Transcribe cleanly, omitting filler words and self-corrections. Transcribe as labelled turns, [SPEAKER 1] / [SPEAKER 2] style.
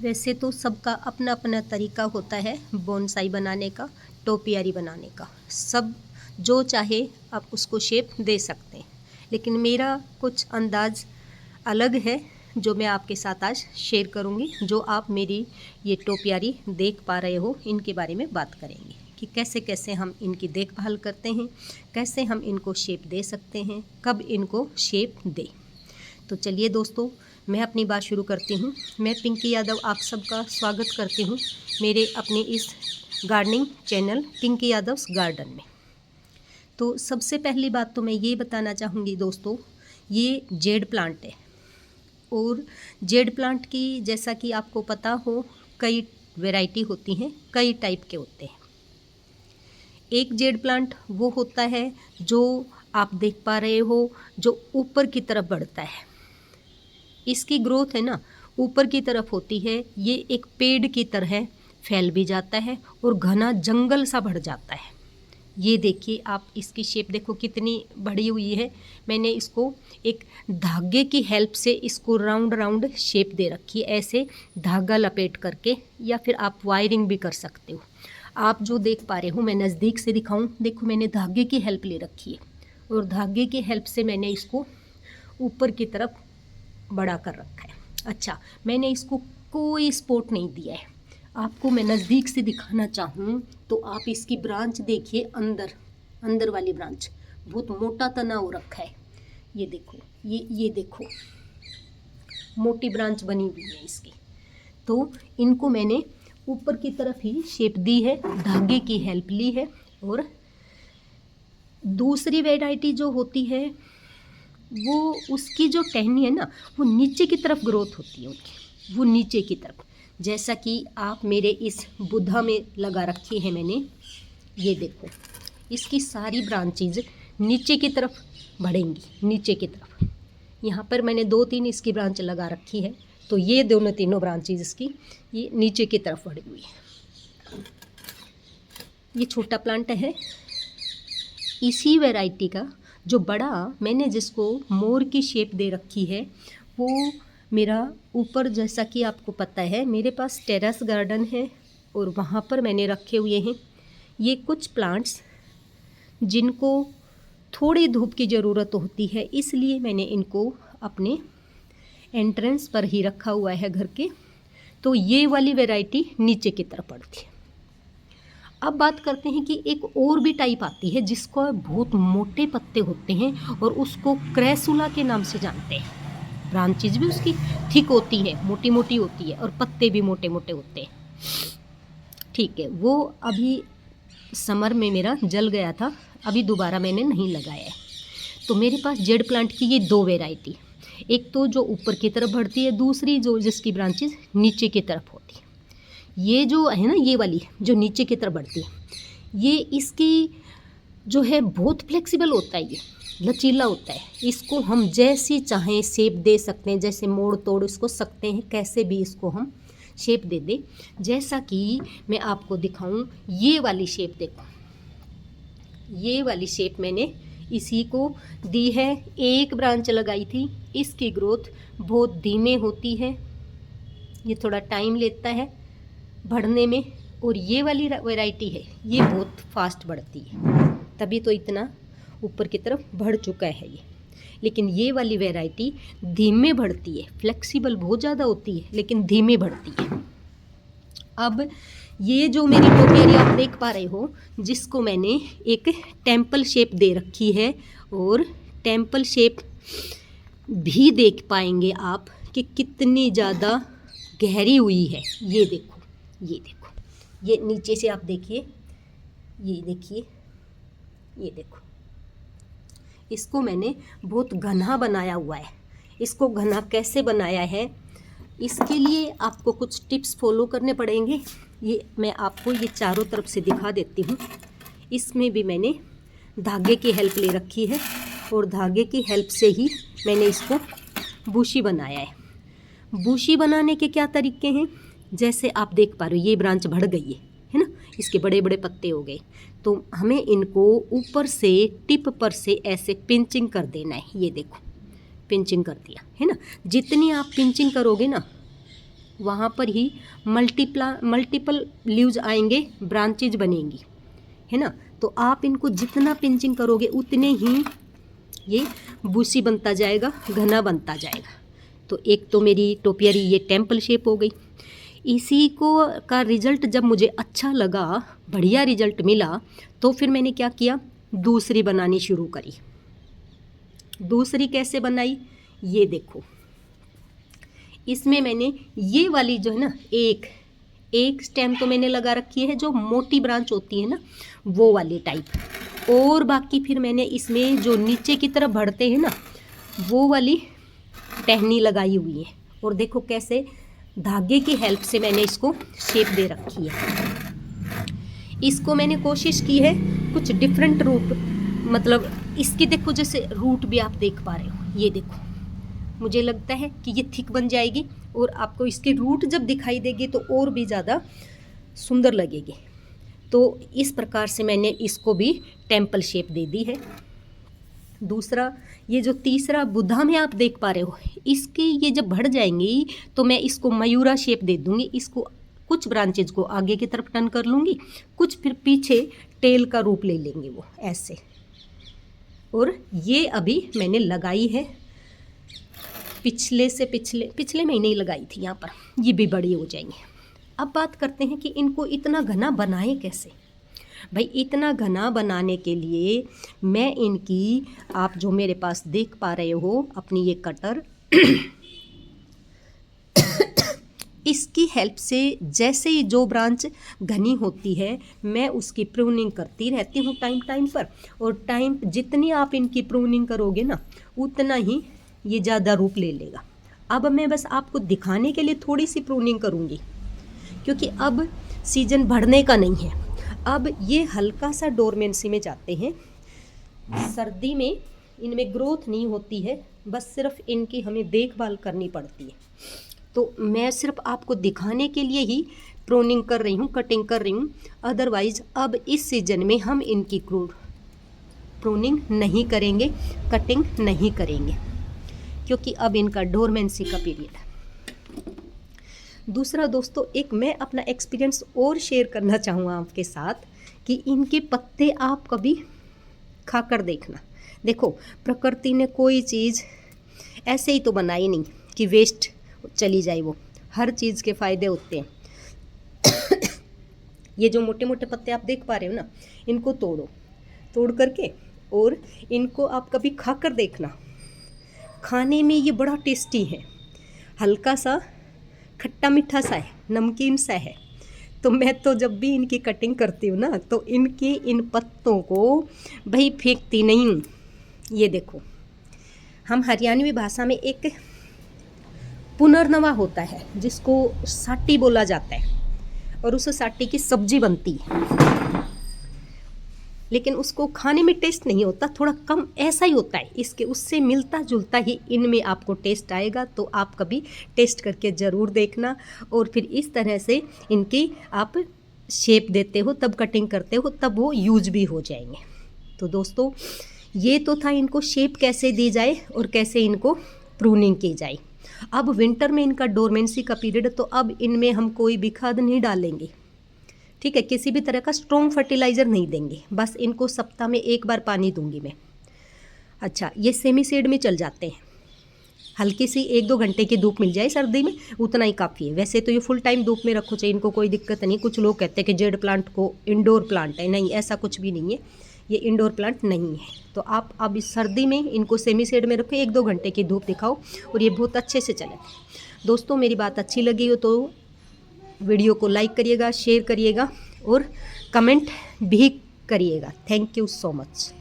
[SPEAKER 1] वैसे तो सबका अपना अपना तरीका होता है बोनसाई बनाने का, टोपियारी बनाने का। सब जो चाहे आप उसको शेप दे सकते हैं, लेकिन मेरा कुछ अंदाज़ अलग है जो मैं आपके साथ आज शेयर करूंगी। जो आप मेरी ये टोपियारी देख पा रहे हो, इनके बारे में बात करेंगे कि कैसे कैसे हम इनकी देखभाल करते हैं, कैसे हम इनको शेप दे सकते हैं, कब इनको शेप दें। तो चलिए दोस्तों, मैं अपनी बात शुरू करती हूँ। मैं पिंकी यादव आप सबका स्वागत करती हूँ मेरे अपने इस gardening channel Pinky Yadav's garden में। तो सबसे पहली बात तो मैं ये बताना चाहूँगी दोस्तों, ये जेड प्लांट है और जेड प्लांट की जैसा कि आपको पता हो कई वैरायटी होती हैं, कई टाइप के होते हैं। एक जेड प्लांट वो होता है जो आप देख पा रहे हो, जो ऊपर की तरफ बढ़ता है। इसकी ग्रोथ है ना ऊपर की तरफ होती है। ये एक पेड़ की तरह फैल भी जाता है और घना जंगल सा बढ़ जाता है। ये देखिए आप, इसकी शेप देखो कितनी बड़ी हुई है। मैंने इसको एक धागे की हेल्प से इसको राउंड राउंड शेप दे रखी है, ऐसे धागा लपेट करके, या फिर आप वायरिंग भी कर सकते हो। आप जो देख पा रहे हो, मैं नज़दीक से दिखाऊं, देखो मैंने धागे की हेल्प ले रखी है और धागे की हेल्प से मैंने इसको ऊपर की तरफ बड़ा कर रखा है। अच्छा, मैंने इसको कोई सपोर्ट नहीं दिया है। आपको मैं नज़दीक से दिखाना चाहूँ तो आप इसकी ब्रांच देखिए, अंदर वाली ब्रांच बहुत मोटा तना हो रखा है। ये देखो, ये देखो मोटी ब्रांच बनी हुई है इसकी। तो इनको मैंने ऊपर की तरफ ही शेप दी है, धागे की हेल्प ली है। और दूसरी वैरायटी जो होती है वो, उसकी जो टहनी है ना, वो नीचे की तरफ ग्रोथ होती है उनकी, वो नीचे की तरफ। जैसा कि आप मेरे इस बुधा में लगा रखी है मैंने, ये देखो इसकी सारी ब्रांचेज नीचे की तरफ बढ़ेंगी, नीचे की तरफ। यहाँ पर मैंने 2-3 इसकी ब्रांच लगा रखी है, तो ये दोनों तीनों ब्रांचेज इसकी ये नीचे की तरफ बढ़ी हुई है। ये छोटा प्लांट है। इसी वैरायटी का जो बड़ा मैंने जिसको मोर की शेप दे रखी है, वो मेरा ऊपर, जैसा कि आपको पता है मेरे पास टेरेस गार्डन है और वहाँ पर मैंने रखे हुए हैं ये कुछ प्लांट्स जिनको थोड़ी धूप की ज़रूरत होती है, इसलिए मैंने इनको अपने एंट्रेंस पर ही रखा हुआ है घर के। तो ये वाली वैरायटी नीचे की तरफ पड़ती है। अब बात करते हैं कि एक और भी टाइप आती है जिसको बहुत मोटे पत्ते होते हैं और उसको क्रेसुला के नाम से जानते हैं। ब्रांचेज भी उसकी थिक होती है, मोटी मोटी होती है, और पत्ते भी मोटे मोटे होते हैं। ठीक है, वो अभी समर में मेरा जल गया था, अभी दोबारा मैंने नहीं लगाया है। तो मेरे पास जेड प्लांट की ये 2 वैरायटी, एक तो जो ऊपर की तरफ बढ़ती है, दूसरी जो जिसकी ब्रांचेज नीचे की तरफ होती है। ये जो है ना, ये वाली जो नीचे की तरफ बढ़ती है, ये इसकी जो है बहुत फ्लेक्सिबल होता है, ये लचीला होता है। इसको हम जैसी चाहें शेप दे सकते हैं, जैसे मोड़ तोड़ इसको सकते हैं, कैसे भी इसको हम शेप दे दें। जैसा कि मैं आपको दिखाऊं, ये वाली शेप देखो, ये वाली शेप मैंने इसी को दी है। एक ब्रांच लगाई थी, इसकी ग्रोथ बहुत धीमे होती है, ये थोड़ा टाइम लेता है बढ़ने में। और ये वाली वैरायटी है, ये बहुत फास्ट बढ़ती है, तभी तो इतना ऊपर की तरफ बढ़ चुका है ये। लेकिन ये वाली वैरायटी धीमे बढ़ती है, फ्लेक्सिबल बहुत ज़्यादा होती है लेकिन धीमे बढ़ती है। अब ये जो मेरी टोपियारी आप देख पा रहे हो, जिसको मैंने एक टेम्पल शेप दे रखी है, और टेम्पल शेप भी देख पाएंगे आप कि कितनी ज़्यादा गहरी हुई है। ये देखो, ये देखो, ये नीचे से आप देखिए, ये देखिए, ये देखो, इसको मैंने बहुत घना बनाया हुआ है। इसको घना कैसे बनाया है, इसके लिए आपको कुछ टिप्स फॉलो करने पड़ेंगे। ये मैं आपको ये चारों तरफ से दिखा देती हूँ। इसमें भी मैंने धागे की हेल्प ले रखी है और धागे की हेल्प से ही मैंने इसको बूशी बनाया है। बूशी बनाने के क्या तरीके हैं, जैसे आप देख पा रहे हो, ये ब्रांच बढ़ गई है ना, इसके बड़े बड़े पत्ते हो गए। तो हमें इनको ऊपर से टिप पर से ऐसे पिंचिंग कर देना है। ये देखो, पिंचिंग कर दिया है ना। जितनी आप पिंचिंग करोगे ना, वहाँ पर ही मल्टीपल लीव्स आएंगे, ब्रांचेज बनेंगी, है ना। तो आप इनको जितना पिंचिंग करोगे उतने ही ये बूसी बनता जाएगा, घना बनता जाएगा। तो एक तो मेरी टोपियरी ये टेम्पल शेप हो गई। इसी को का रिज़ल्ट जब मुझे अच्छा लगा, बढ़िया रिज़ल्ट मिला, तो फिर मैंने क्या किया, दूसरी बनानी शुरू करी। दूसरी कैसे बनाई, ये देखो। इसमें मैंने ये वाली जो है ना, एक स्टेम तो मैंने लगा रखी है जो मोटी ब्रांच होती है ना, वो वाली टाइप, और बाकी फिर मैंने इसमें जो नीचे की तरफ बढ़ते हैं ना, वो वाली टहनी लगाई हुई है। और देखो कैसे धागे की हेल्प से मैंने इसको शेप दे रखी है। इसको मैंने कोशिश की है कुछ डिफरेंट रूट, मतलब इसकी देखो जैसे रूट भी आप देख पा रहे हो, ये देखो, मुझे लगता है कि ये थिक बन जाएगी और आपको इसकी रूट जब दिखाई देगी तो और भी ज़्यादा सुंदर लगेगी। तो इस प्रकार से मैंने इसको भी टेम्पल शेप दे दी है। दूसरा, ये जो तीसरा बुद्धा में आप देख पा रहे हो, इसकी ये जब बढ़ जाएंगी तो मैं इसको मयूरा शेप दे दूँगी। इसको कुछ ब्रांचेज को आगे की तरफ टर्न कर लूँगी, कुछ फिर पीछे टेल का रूप ले लेंगे वो ऐसे। और ये अभी मैंने लगाई है पिछले महीने ही लगाई थी यहाँ पर, ये भी बड़ी हो जाएंगे। अब बात करते हैं कि इनको इतना घना बनाएं कैसे। भाई इतना घना बनाने के लिए मैं इनकी, आप जो मेरे पास देख पा रहे हो अपनी ये कटर इसकी हेल्प से जैसे ही जो ब्रांच घनी होती है मैं उसकी प्रूनिंग करती रहती हूँ टाइम पर। और जितनी आप इनकी प्रूनिंग करोगे ना उतना ही ये ज़्यादा रूप ले लेगा। अब मैं बस आपको दिखाने के लिए थोड़ी सी प्रूनिंग करूँगी, क्योंकि अब सीजन बढ़ने का नहीं है। अब ये हल्का सा डोरमेंसी में जाते हैं। सर्दी में इनमें ग्रोथ नहीं होती है, बस सिर्फ इनकी हमें देखभाल करनी पड़ती है। तो मैं सिर्फ आपको दिखाने के लिए ही प्रूनिंग कर रही हूँ, कटिंग कर रही हूँ। अदरवाइज़ अब इस सीजन में हम इनकी प्रूनिंग नहीं करेंगे, कटिंग नहीं करेंगे, क्योंकि अब इनका डोरमेंसी का पीरियड है। दूसरा दोस्तों, एक मैं अपना एक्सपीरियंस और शेयर करना चाहूँगा आपके साथ कि इनके पत्ते आप कभी खाकर देखना। देखो प्रकृति ने कोई चीज़ ऐसे ही तो बनाई नहीं कि वेस्ट चली जाए, वो हर चीज़ के फ़ायदे होते हैं। ये जो मोटे मोटे पत्ते आप देख पा रहे हो ना, इनको तोड़ करके और इनको आप कभी खाकर देखना। खाने में ये बड़ा टेस्टी है, हल्का सा खट्टा मीठा सा है, नमकीन सा है। तो मैं तो जब भी इनकी कटिंग करती हूँ ना, तो इनके इन पत्तों को भाई फेंकती नहीं हूँ। ये देखो, हम हरियाणवी भाषा में एक पुनर्नवा होता है जिसको साटी बोला जाता है, और उस साटी की सब्जी बनती है, लेकिन उसको खाने में टेस्ट नहीं होता, थोड़ा कम ऐसा ही होता है। इसके उससे मिलता जुलता ही इनमें आपको टेस्ट आएगा। तो आप कभी टेस्ट करके ज़रूर देखना, और फिर इस तरह से इनकी आप शेप देते हो, तब कटिंग करते हो, तब वो यूज भी हो जाएंगे। तो दोस्तों ये तो था इनको शेप कैसे दी जाए और कैसे इनको प्रूनिंग की जाए। अब विंटर में इनका डोरमेंसी का पीरियड, तो अब इनमें हम कोई भी खाद नहीं डालेंगे, ठीक है। किसी भी तरह का स्ट्रॉन्ग फर्टिलाइज़र नहीं देंगे, बस इनको सप्ताह में एक बार पानी दूंगी मैं। अच्छा, ये सेमी शेड में चल जाते हैं, हल्की सी 1-2 घंटे की धूप मिल जाए सर्दी में, उतना ही काफ़ी है। वैसे तो ये फुल टाइम धूप में रखो चाहिए, इनको कोई दिक्कत नहीं। कुछ लोग कहते हैं कि जेड प्लांट को इंडोर प्लांट है, नहीं, ऐसा कुछ भी नहीं है, ये इंडोर प्लांट नहीं है। तो आप अब इस सर्दी में इनको सेमी शेड में रखो, 1-2 घंटे की धूप दिखाओ और ये बहुत अच्छे से चले। दोस्तों मेरी बात अच्छी लगी हो तो वीडियो को लाइक करिएगा, शेयर करिएगा और कमेंट भी करिएगा। Thank you so much.